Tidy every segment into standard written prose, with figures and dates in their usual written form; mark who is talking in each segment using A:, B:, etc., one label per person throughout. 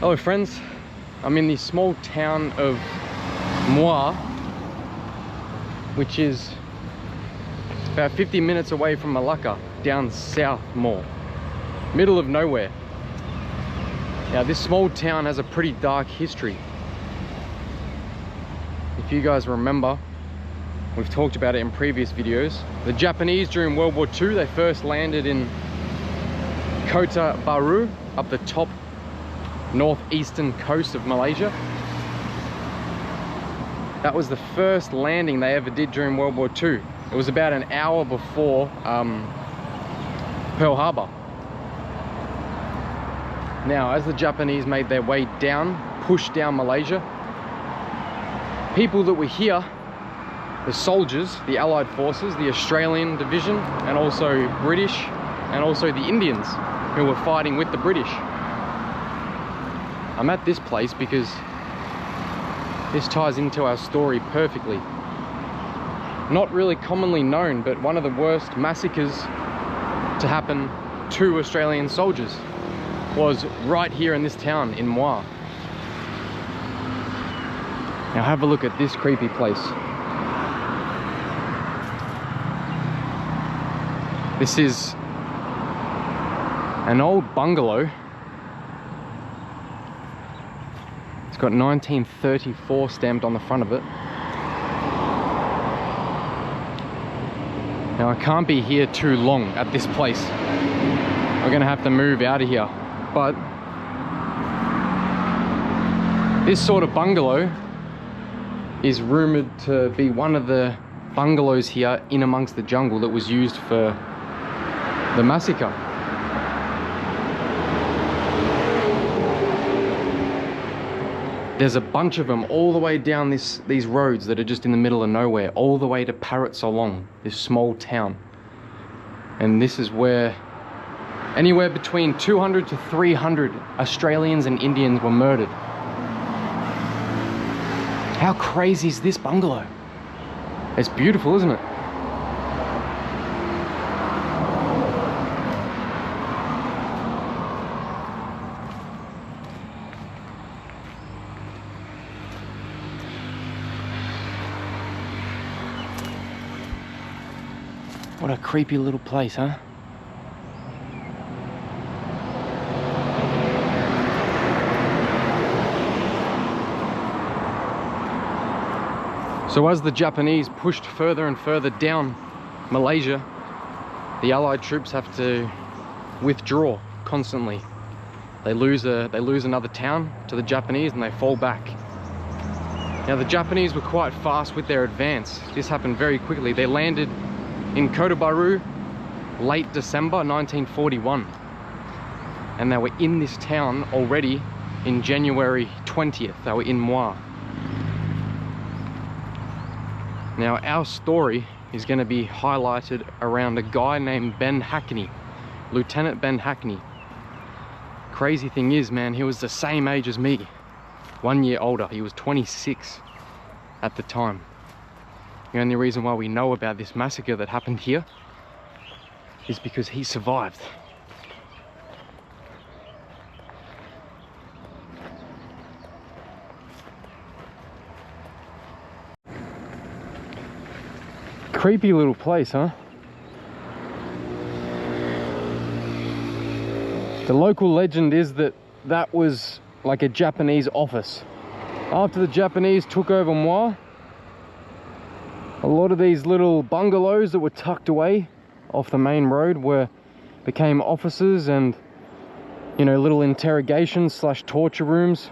A: Hello friends, I'm in the small town of Muah, which is about 50 minutes away from Malacca, down south more, middle of nowhere. Now this small town has a pretty dark history. If you guys remember, we've talked about it in previous videos. The Japanese during World War II, they first landed in Kota Baru, up the top northeastern coast of Malaysia. That was the first landing they ever did during World War II. It was about an hour before Pearl Harbor. Now, as the Japanese made their way down, pushed down Malaysia, people that were here, the soldiers, the Allied forces, the Australian division, and also British, and also the Indians who were fighting with the British. I'm at this place because this ties into our story perfectly. Not really commonly known, but one of the worst massacres to happen to Australian soldiers was right here in this town in Muah. Now have a look at this creepy place. This is an old bungalow. It's got 1934 stamped on the front of it. Now I can't be here too long at this place. We're gonna have to move out of here. But this sort of bungalow is rumored to be one of the bungalows here in amongst the jungle that was used for the massacre. There's a bunch of them all the way down these roads that are just in the middle of nowhere, all the way to Parit Sulong, this small town. And this is where anywhere between 200 to 300 Australians and Indians were murdered. How crazy is this bungalow? It's beautiful, isn't it? What a creepy little place, huh? So as the Japanese pushed further and further down Malaysia, the Allied troops have to withdraw constantly. They lose another town to the Japanese and they fall back. Now the Japanese were quite fast with their advance. This happened very quickly. They landed in Kota Baru late December 1941. And they were in this town already in January 20th. They were in Muah. Now our story is going to be highlighted around a guy named Ben Hackney, Lieutenant Ben Hackney. Crazy thing is, man, he was the same age as me, 1 year older. He was 26 at the time. The only reason why we know about this massacre that happened here is because he survived. Creepy little place, huh? The local legend is that that was like a Japanese office. After the Japanese took over Muah, a lot of these little bungalows that were tucked away off the main road became offices and, you know, little interrogation / torture rooms.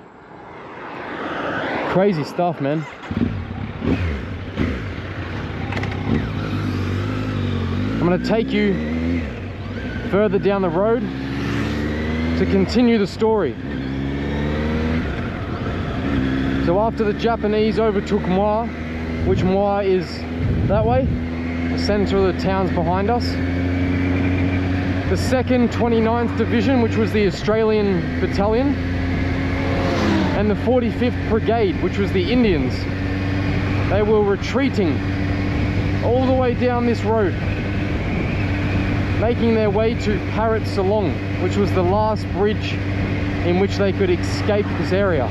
A: Crazy stuff, man. I'm going to take you further down the road to continue the story. So after the Japanese overtook Muah, which Muah is that way, the center of the town's behind us, the 2nd 29th Division, which was the Australian battalion, and the 45th Brigade, which was the Indians, they were retreating all the way down this road, making their way to Parit Sulong, which was the last bridge in which they could escape this area.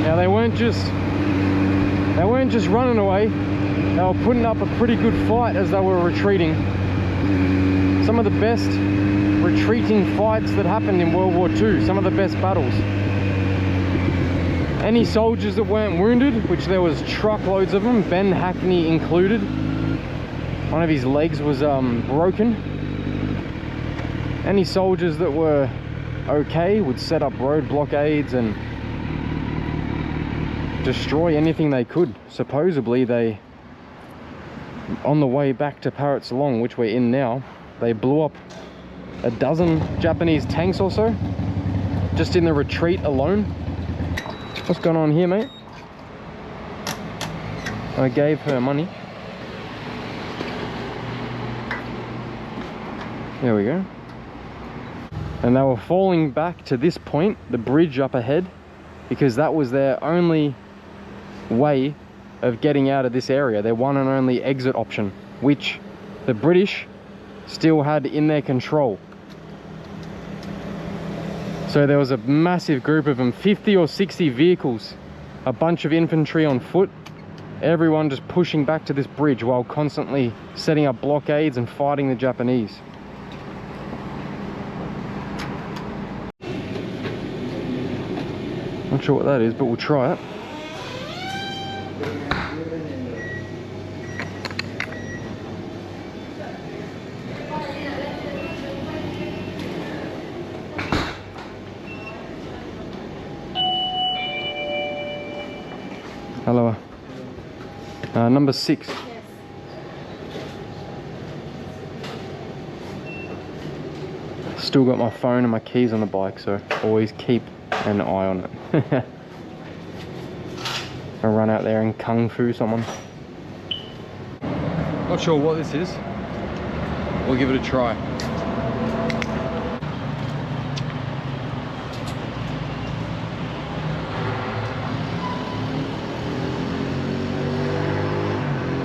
A: Now they weren't just running away, they were putting up a pretty good fight as they were retreating. Some of the best retreating fights that happened in World War II, some of the best battles. Any soldiers that weren't wounded, which there was truckloads of them, Ben Hackney included, one of his legs was broken. Any soldiers that were okay would set up road blockades and destroy anything they could. Supposedly they, on the way back to Parit Sulong, which we're in now, they blew up a dozen Japanese tanks or so, just in the retreat alone. What's going on here, mate? I gave her money. There we go. And they were falling back to this point, the bridge up ahead, because that was their only way of getting out of this area, their one and only exit option, which the British still had in their control. So there was a massive group of them, 50 or 60 vehicles, a bunch of infantry on foot, everyone just pushing back to this bridge while constantly setting up blockades and fighting the Japanese. Not sure what that is, but we'll try it. Hello. Number 6. Yes. Still got my phone and my keys on the bike, so always keep an eye on it. I'll run out there and kung fu someone. Not sure what this is. We'll give it a try.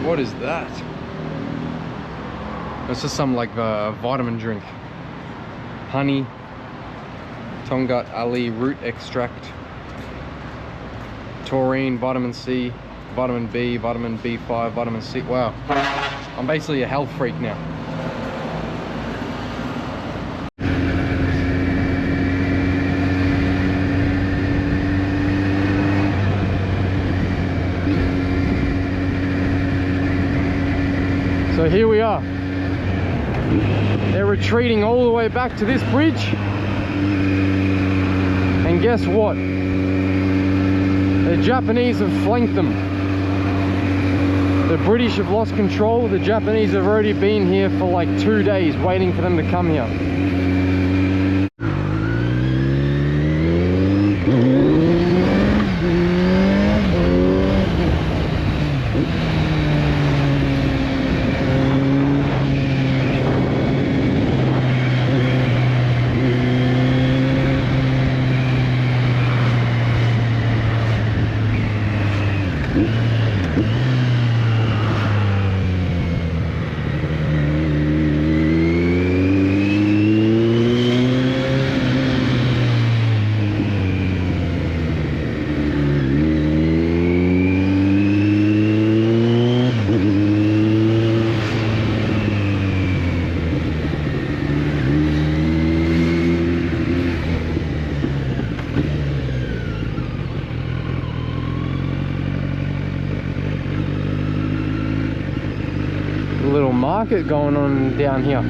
A: What is that? It's just some like vitamin drink. Honey, Tongat Ali root extract, taurine, vitamin C, vitamin B, vitamin B5, vitamin C. Wow, I'm basically a health freak now. So here we are. They're retreating all the way back to this bridge. And guess what? The Japanese have flanked them. The British have lost control. The Japanese have already been here for like 2 days waiting for them to come here. Little market going on down here.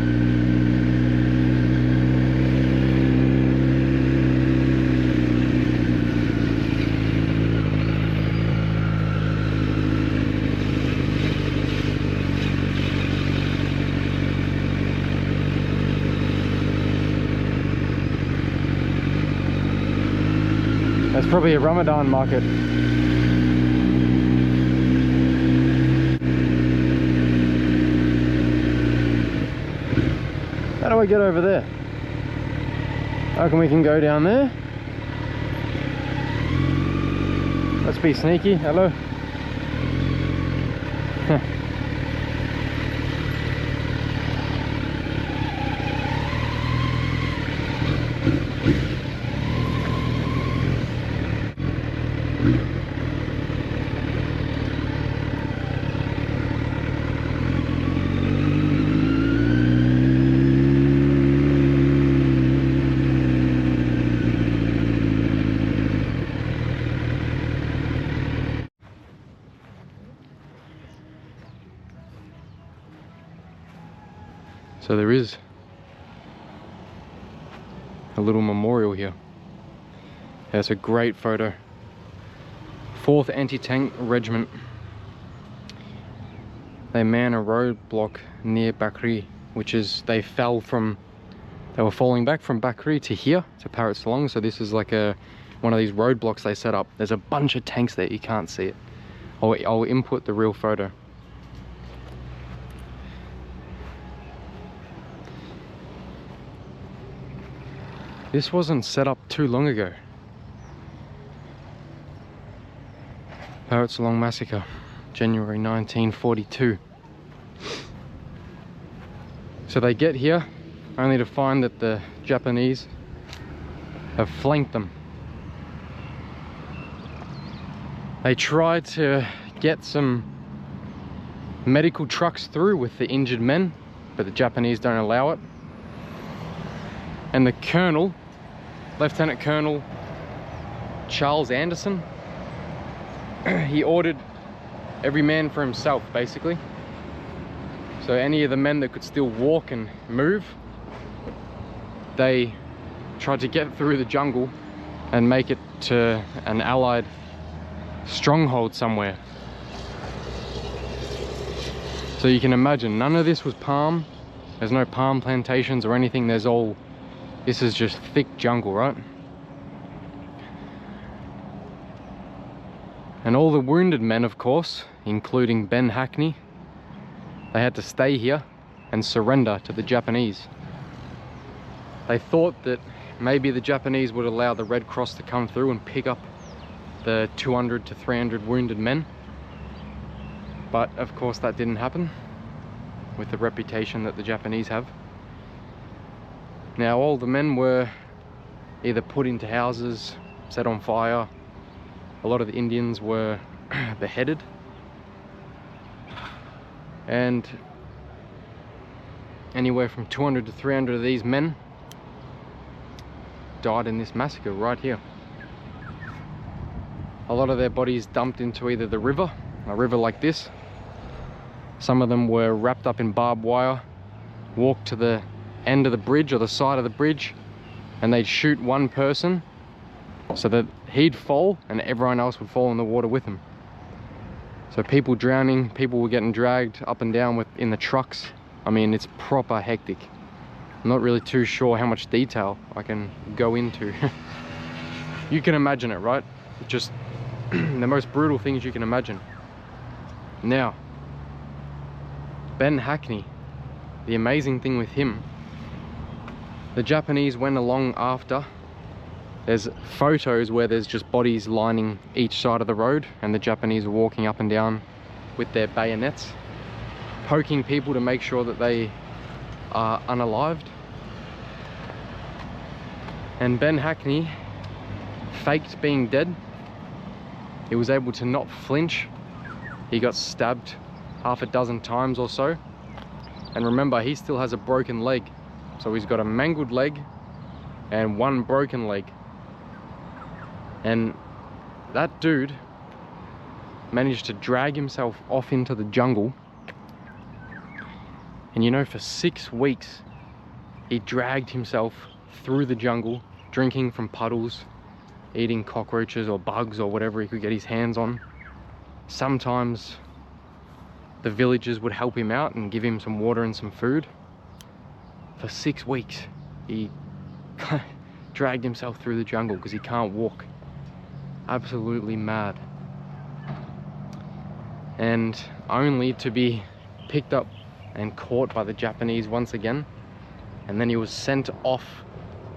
A: That's probably a Ramadan market. How do I get over there? I reckon we can go down there. Let's be sneaky. Hello. So there is a little memorial here. That's a great photo. 4th Anti-Tank Regiment. They man a roadblock near Bakri, which is, they were falling back from Bakri to here, to Parit Sulong. So this is like one of these roadblocks they set up. There's a bunch of tanks there, you can't see it. I'll input the real photo. This wasn't set up too long ago. Parit Sulong massacre, January 1942. So they get here only to find that the Japanese have flanked them. They try to get some medical trucks through with the injured men, but the Japanese don't allow it. And the colonel, Lieutenant Colonel Charles Anderson, he ordered every man for himself, basically. So any of the men that could still walk and move, they tried to get through the jungle and make it to an Allied stronghold somewhere. So you can imagine, none of this was palm. There's no palm plantations or anything. This is just thick jungle, right? And all the wounded men, of course, including Ben Hackney, they had to stay here and surrender to the Japanese. They thought that maybe the Japanese would allow the Red Cross to come through and pick up the 200 to 300 wounded men. But of course that didn't happen, with the reputation that the Japanese have. Now all the men were either put into houses, set on fire. A lot of the Indians were beheaded. And anywhere from 200 to 300 of these men died in this massacre right here. A lot of their bodies dumped into either the river, a river like this. Some of them were wrapped up in barbed wire, walked to the end of the bridge or the side of the bridge, and they'd shoot one person so that he'd fall and everyone else would fall in the water with him. So people drowning, people were getting dragged up and down in the trucks. I mean, it's proper hectic. I'm not really too sure how much detail I can go into. You can imagine it, right? Just the most brutal things you can imagine. Now, Ben Hackney, the amazing thing with him, the Japanese went along after. There's photos where there's just bodies lining each side of the road, and the Japanese are walking up and down with their bayonets, poking people to make sure that they are unalived. And Ben Hackney faked being dead. He was able to not flinch. He got stabbed half a dozen times or so. And remember, he still has a broken leg. So he's got a mangled leg and one broken leg. And that dude managed to drag himself off into the jungle. And you know, for 6 weeks, he dragged himself through the jungle, drinking from puddles, eating cockroaches or bugs or whatever he could get his hands on. Sometimes the villagers would help him out and give him some water and some food. For 6 weeks, he dragged himself through the jungle because he can't walk. Absolutely mad. And only to be picked up and caught by the Japanese once again. And then he was sent off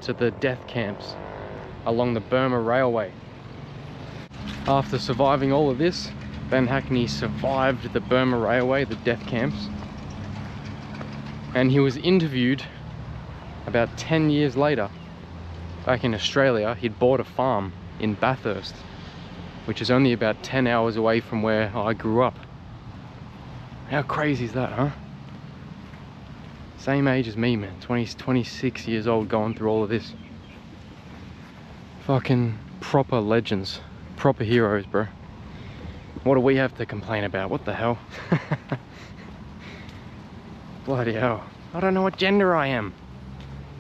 A: to the death camps along the Burma Railway. After surviving all of this, Ben Hackney survived the Burma Railway, the death camps. And he was interviewed about 10 years later. Back in Australia, he'd bought a farm in Bathurst, which is only about 10 hours away from where I grew up. How crazy is that, huh? Same age as me, man. 26 years old, going through all of this. Fucking proper legends. Proper heroes, bro. What do we have to complain about? What the hell? Bloody hell. I don't know what gender I am.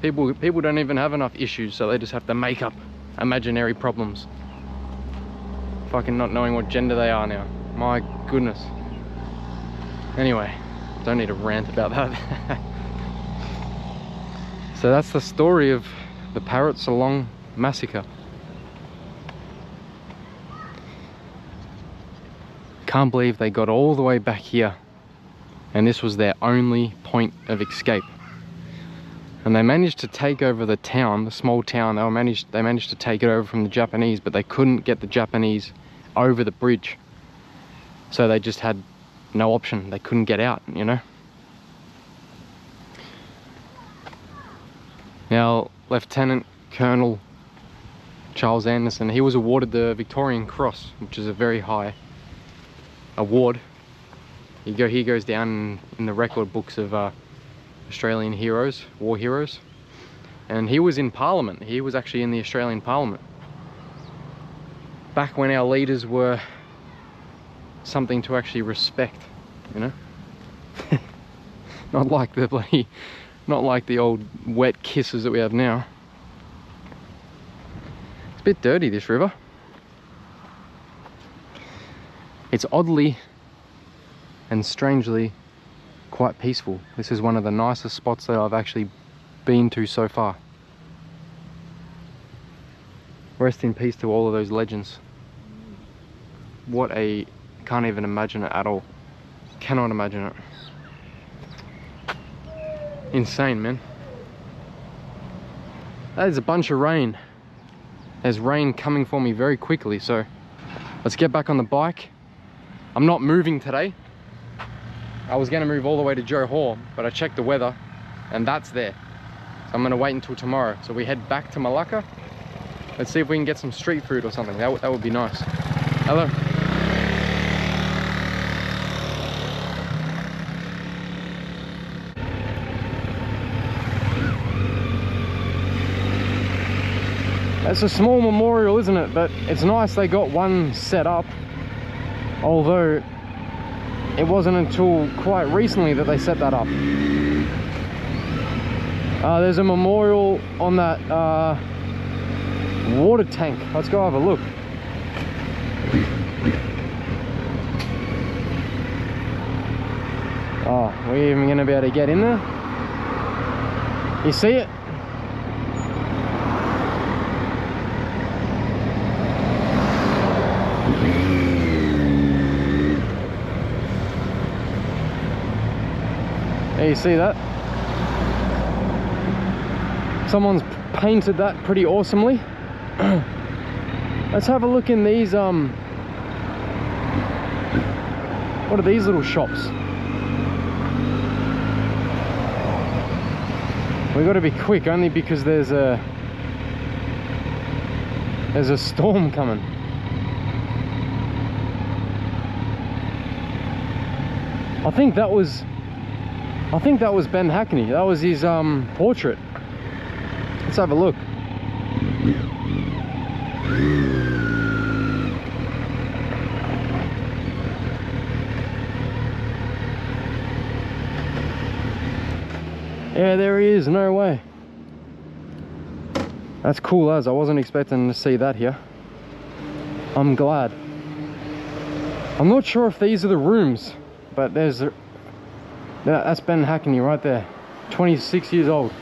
A: People don't even have enough issues, so they just have to make up imaginary problems. Fucking not knowing what gender they are now. My goodness. Anyway, don't need to rant about that. So that's the story of the Parit Sulong massacre. Can't believe they got all the way back here and this was their only point of escape. And they managed to take over the town, the small town. They managed to take it over from the Japanese, but they couldn't get the Japanese over the bridge. So they just had no option. They couldn't get out, you know. Now, Lieutenant Colonel Charles Anderson, he was awarded the Victorian Cross, which is a very high award. He goes down in the record books of Australian heroes, war heroes. And he was in Parliament. He was actually in the Australian Parliament. Back when our leaders were something to actually respect, you know? Not like the old wet kisses that we have now. It's a bit dirty, this river. It's oddly and strangely quite peaceful. This is one of the nicest spots that I've actually been to so far. Rest in peace to all of those legends. Can't even imagine it at all. Cannot imagine it. Insane, man. That is a bunch of rain. There's rain coming for me very quickly, so let's get back on the bike. I'm not moving today. I was gonna move all the way to Johor, but I checked the weather and that's there. So I'm gonna wait until tomorrow. So we head back to Malacca. Let's see if we can get some street food or something. That would be nice. Hello. It's a small memorial, isn't it? But it's nice they got one set up. Although it wasn't until quite recently that they set that up. There's a memorial on that water tank. Let's go have a look. Oh, we're even gonna be able to get in there. You see it? You see that? Someone's painted that pretty awesomely. Let's have a look in these what are these little shops? We got to be quick, only because there's a storm coming. I think that was Ben Hackney. That was his portrait. Let's have a look. Yeah, there he is. No way. That's cool as. I wasn't expecting to see that here. I'm glad. I'm not sure if these are the rooms, but that's Ben Hackney right there, 26 years old.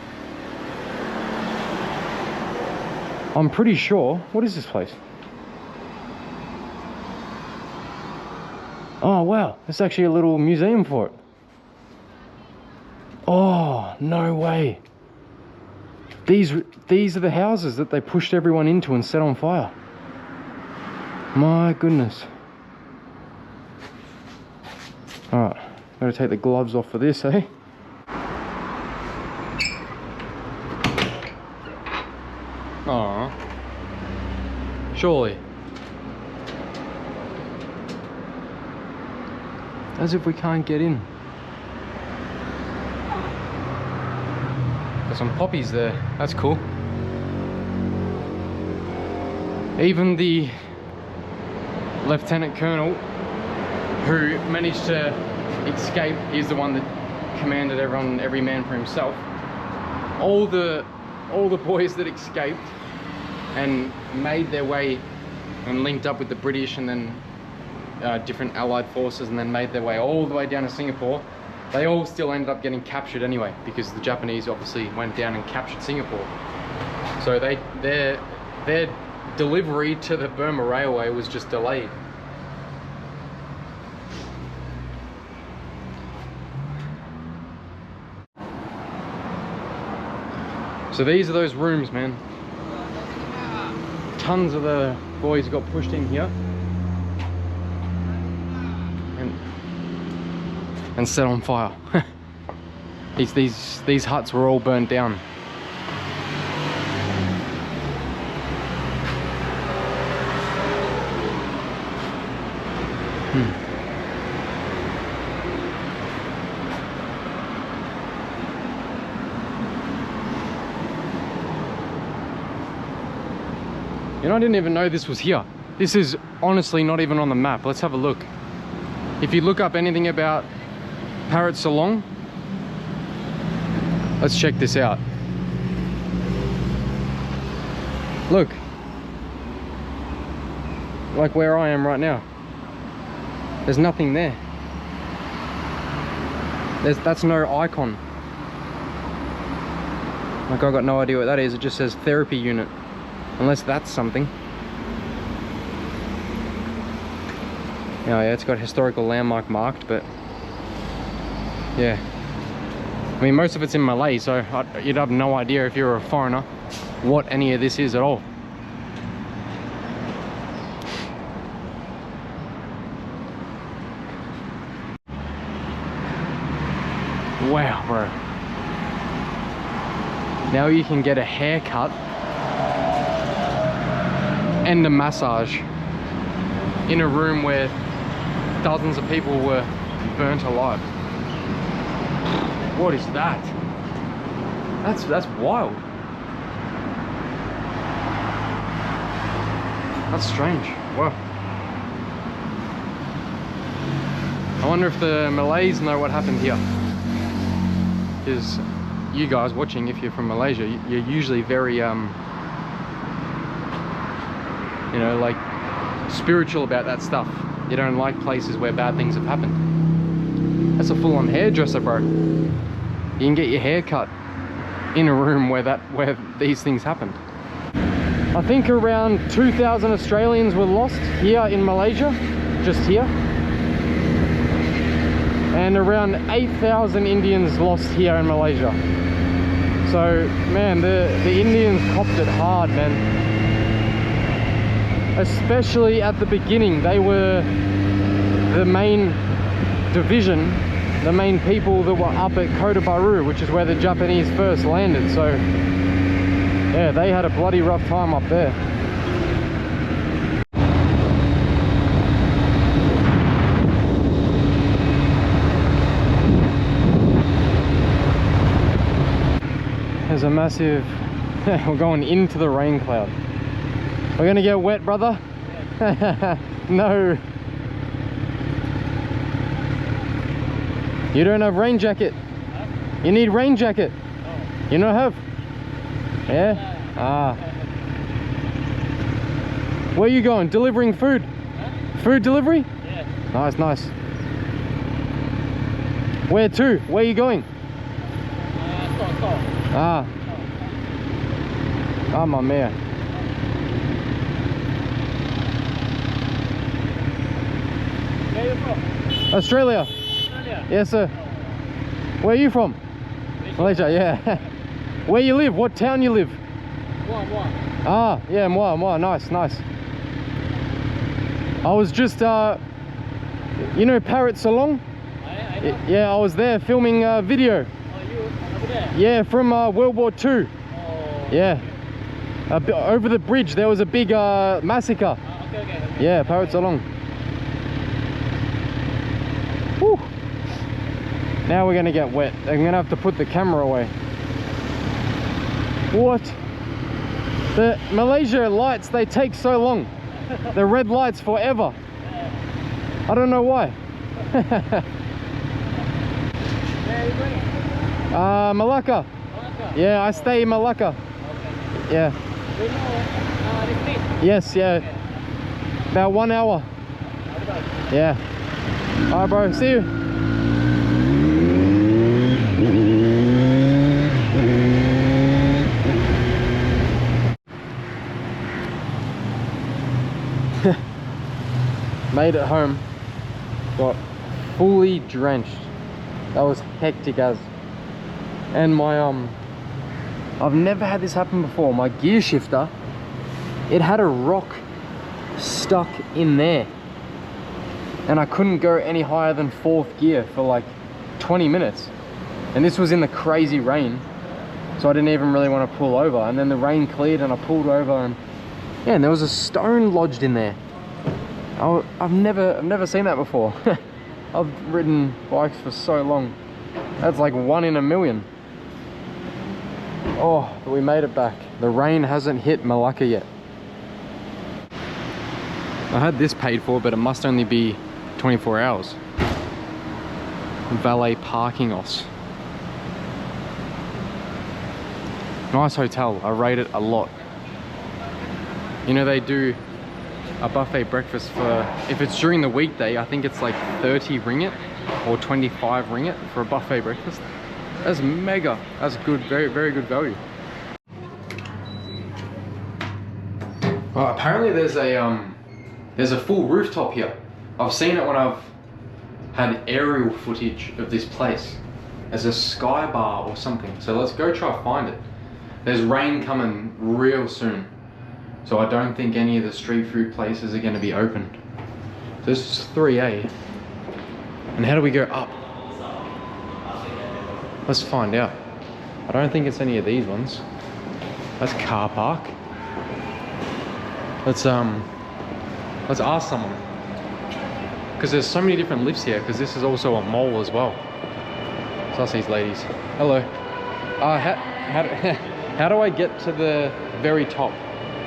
A: I'm pretty sure. What is this place? Oh wow, there's actually a little museum for it. Oh, no way. These are the houses that they pushed everyone into and set on fire. My goodness. Alright. Gotta take the gloves off for this, eh? Aww. Surely. As if we can't get in. Got some poppies there. That's cool. Even the Lieutenant Colonel who managed to escape, he's the one that commanded every man for himself. All the boys that escaped and made their way and linked up with the British and then different allied forces and then made their way all the way down to Singapore, they all still ended up getting captured anyway, because the Japanese obviously went down and captured Singapore. So their delivery to the Burma Railway was just delayed. So these are those rooms, man. Tons of the boys got pushed in here and set on fire. These huts were all burnt down. You know, I didn't even know this was here. This is honestly not even on the map. Let's have a look. If you look up anything about Parit Sulong, let's check this out. Look, like where I am right now, there's nothing there. That's no icon. Like, I got no idea what that is. It just says therapy unit. Unless that's something. Oh yeah, it's got historical landmark marked, but yeah. I mean, most of it's in Malay, so you'd have no idea if you're a foreigner what any of this is at all. Wow, bro. Now you can get a haircut and a massage in a room where dozens of people were burnt alive. What is that? That's wild. That's strange. Wow. I wonder if the Malays know what happened here. Because you guys watching, if you're from Malaysia, you're usually very you know, like spiritual about that stuff. You don't like places where bad things have happened. That's a full-on hairdresser, bro. You can get your hair cut in a room where these things happened. I think around 2,000 Australians were lost here in Malaysia, just here. And around 8,000 Indians lost here in Malaysia. So, man, the Indians copped it hard, man. Especially at the beginning, they were the main division, the main people that were up at Kota Baru, which is where the Japanese first landed. So yeah, they had a bloody rough time up there. There's a massive we're going into the rain cloud. We're gonna get wet, brother. Yeah. No. You don't have rain jacket. Huh? You need rain jacket. Oh. You don't have? Yeah? Ah. Where are you going? Delivering food? Huh? Food delivery? Yeah. Nice, nice. Where to? Where are you going? Stop. Ah. Oh, my man.
B: Where are you from?
A: Australia.
B: Australia?
A: Yes, sir. Where are you from? Malaysia, yeah. Where you live? What town you live?
B: Muah.
A: Ah, yeah, Muah. Nice. I was just, you know Parit Sulong?
B: I know.
A: Yeah, I was there filming a video.
B: Oh, you over there?
A: Yeah, from World War II.
B: Oh.
A: Yeah. Over the bridge, there was a big massacre.
B: Okay.
A: Yeah, Parit Sulong. Whew. Now we're gonna get wet. I'm gonna have to put the camera away. What? The Malaysia lights, they take so long. The red lights forever. I don't know why.
B: Yeah,
A: Malacca.
B: Malacca.
A: Yeah, I stay in Malacca.
B: Okay.
A: Yeah.
B: Do you know the street?
A: Yes, yeah.
B: Okay.
A: About 1 hour.
B: Alright.
A: Yeah. Alright, bro. See you. Made it home. Got fully drenched. That was hectic as. And my I've never had this happen before. My gear shifter, it had a rock stuck in there. And I couldn't go any higher than 4th gear for like 20 minutes. And this was in the crazy rain. So I didn't even really want to pull over. And then the rain cleared and I pulled over and yeah, and there was a stone lodged in there. I've never seen that before. I've ridden bikes for so long. That's like 1 in a million. Oh, but we made it back. The rain hasn't hit Malacca yet. I had this paid for, but it must only be 24 hours. Valet parking os. Nice hotel. I rate it a lot. You know, they do a buffet breakfast for, if it's during the weekday, I think it's like 30 ringgit or 25 ringgit for a buffet breakfast. That's mega. That's good, very good value. Well, apparently there's a full rooftop here. I've seen it when I've had aerial footage of this place. There's a sky bar or something. So let's go try to find it. There's rain coming real soon. So I don't think any of the street food places are going to be open. This is 3A. And how do we go up? Let's find out. I don't think it's any of these ones. That's car park. Let's ask someone. Because there's so many different lifts here, because this is also a mall as well. So that's these ladies. Hello. How do I get to the very top?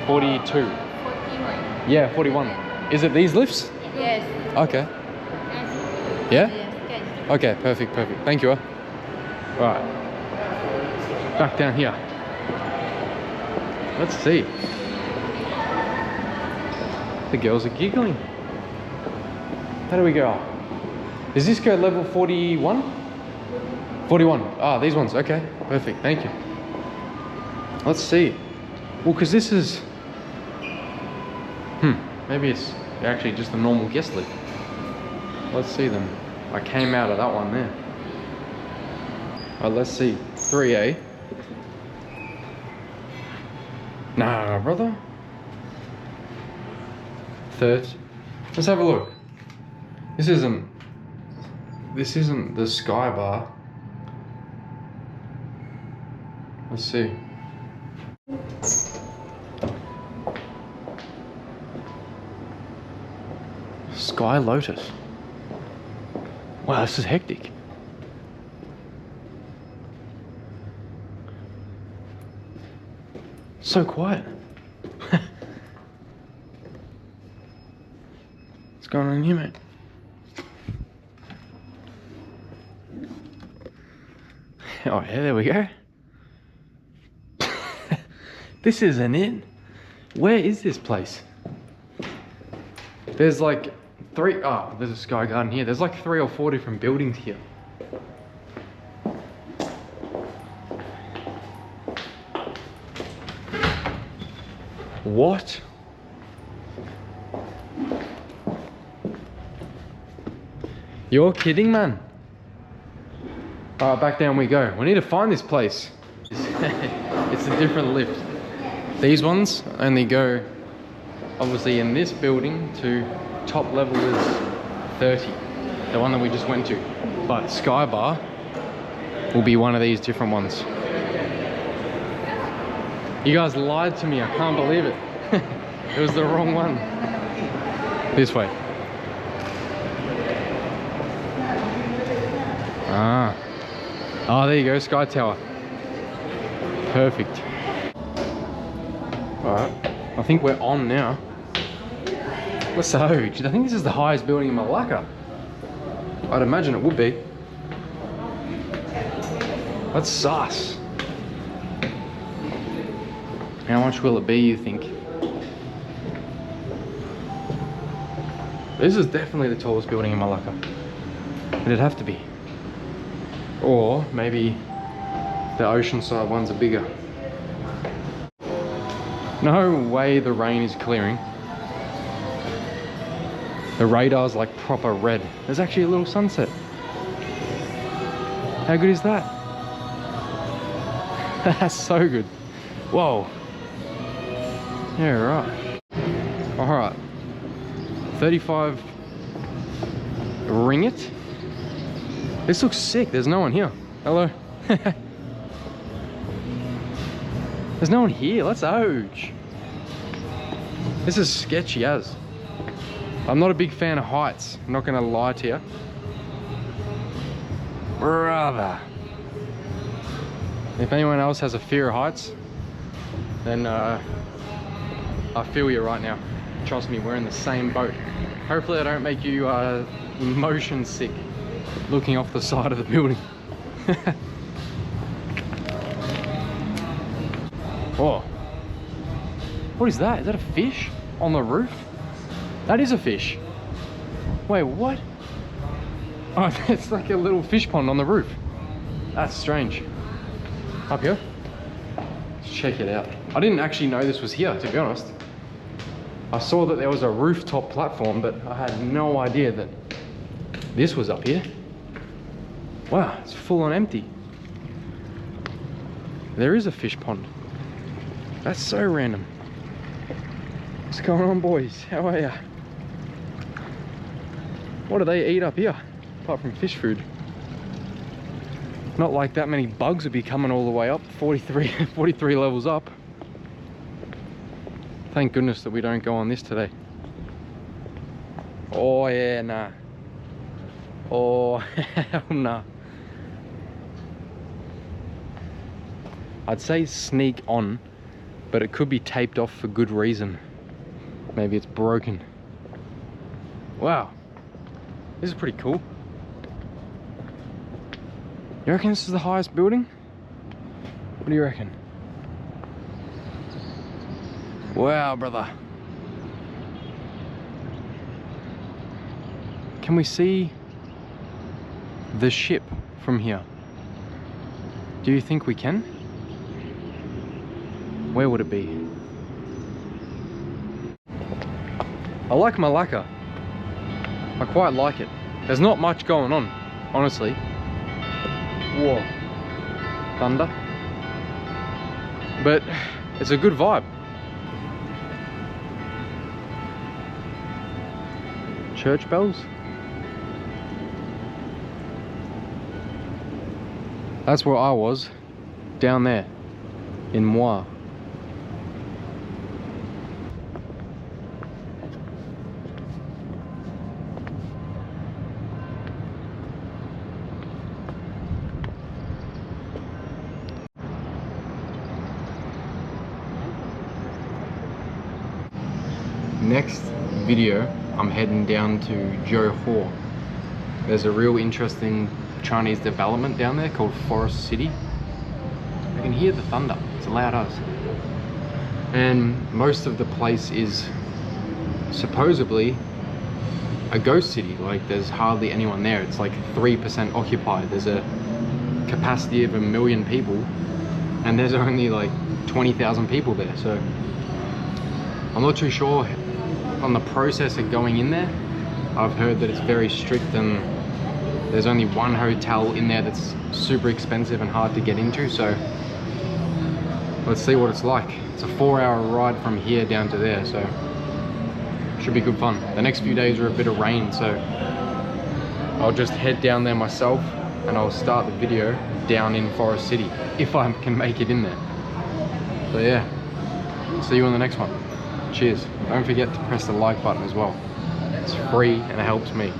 A: 42.
C: 41.
A: Yeah, 41. Is it these lifts?
C: Yes.
A: Okay. Yeah?
C: Yes.
A: Okay, perfect. Thank you. Right. Back down here. Let's see. The girls are giggling. How do we go up? Does this go level 41? 41. Ah, these ones. Okay, perfect. Thank you. Let's see. Well, because this is... maybe it's actually just a normal guest lift. Let's see them. I came out of that one there. Let's see. 3A. Nah, brother. Third. Let's have a look. This isn't the sky bar. Let's see. Sky Lotus. Wow, this is hectic. So quiet. What's going on here, mate? Oh yeah, there we go. This isn't it. Where is this place? There's like there's a sky garden here. There's like 3 or 4 different buildings here. What? You're kidding, man. Alright, back down we go. We need to find this place. It's a different lift. These ones only go, obviously, in this building to top level is 30. The one that we just went to. But Sky Bar will be one of these different ones. You guys lied to me, I can't believe it. It was the wrong one. This way. Ah. Oh, there you go, Sky Tower. Perfect. Alright, I think we're on now. What's so? I think this is the highest building in Malacca. I'd imagine it would be. That's sus. How much will it be, you think? This is definitely the tallest building in Malacca. It'd have to be. Or maybe the oceanside ones are bigger. No way the rain is clearing. The radar's like proper red. There's actually a little sunset. How good is that? That's so good. Whoa. Yeah, right. Alright. 35 ringgit. This looks sick. There's no one here. Hello. There's no one here. Let's ouch. This is sketchy as. I'm not a big fan of heights. I'm not gonna lie to you. Brother. If anyone else has a fear of heights, then I feel you right now. Trust me, we're in the same boat. Hopefully I don't make you motion sick looking off the side of the building. Oh, what is that? Is that a fish on the roof? That is a fish. Wait, what? Oh, it's like a little fish pond on the roof. That's strange. Up here? Let's check it out. I didn't actually know this was here, to be honest. I saw that there was a rooftop platform, but I had no idea that this was up here. Wow, it's full on empty. There is a fish pond. That's so random. What's going on, boys? How are ya? What do they eat up here, apart from fish food? Not like that many bugs would be coming all the way up, 43 levels up. Thank goodness that we don't go on this today. Oh yeah, nah. Oh, hell nah. I'd say sneak on, but it could be taped off for good reason. Maybe it's broken. Wow, this is pretty cool. You reckon this is the highest building? What do you reckon? Wow, brother. Can we see the ship from here? Do you think we can? Where would it be? I like Malacca. I quite like it. There's not much going on, honestly. Whoa. Thunder. But it's a good vibe. Church bells. That's where I was, down there in Muah. Next video, I'm heading down to Johor. There's a real interesting Chinese development down there called Forest City. I can hear the thunder, it's loud as. And most of the place is supposedly a ghost city, like there's hardly anyone there. It's like 3% occupied. There's a capacity of 1 million people and there's only like 20,000 people there. So I'm not too sure on the process of going in there. I've heard that it's very strict and there's only one hotel in there that's super expensive and hard to get into, so let's see what it's like. It's a 4-hour ride from here down to there, so should be good fun. The next few days are a bit of rain, so I'll just head down there myself and I'll start the video down in Forest City, if I can make it in there. So yeah, see you on the next one. Cheers. Don't forget to press the like button as well. It's free and it helps me.